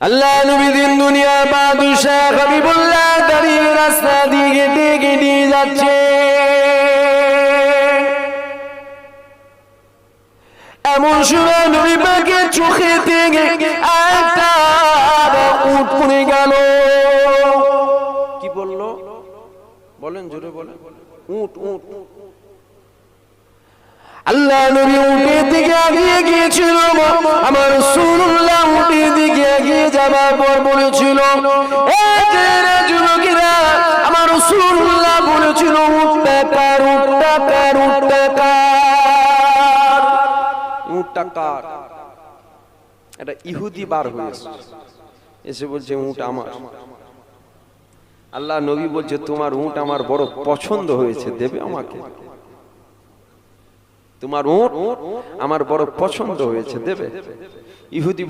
আল্লাহ নবী দিন দুনিয়া বাদশাহ হাবিবুল্লাহ দাঁড়িয়ে রাস্তা দিয়ে হেঁটে হেঁটে যাচ্ছে। এমন সময় নবী পাকের চোখে থেকে একটা উট পড়ে গেল। কি বললো বলেন, জোরে বলেন। উট উট। আল্লাহ নবী উটের দিকে এগিয়ে গিয়েছিল। আমার রাসূলুল্লাহ উটের দিকে এগিয়ে যাবার পর বলেছিল, এই যে যুবকেরা, আমার রাসূলুল্লাহ বলেছিল উটটা কার, উটটা কার, উটটা কার, উটটা কার। এটা ইহুদি বার হয়েছে, এসে বলছে উট আমার। আল্লাহ নবী বলছে তোমার উট আমার বড় পছন্দ হয়েছে, দেবে আমাকে? তোমার উট আমার বড় পছন্দ হয়েছে, দেবে? ইহুদি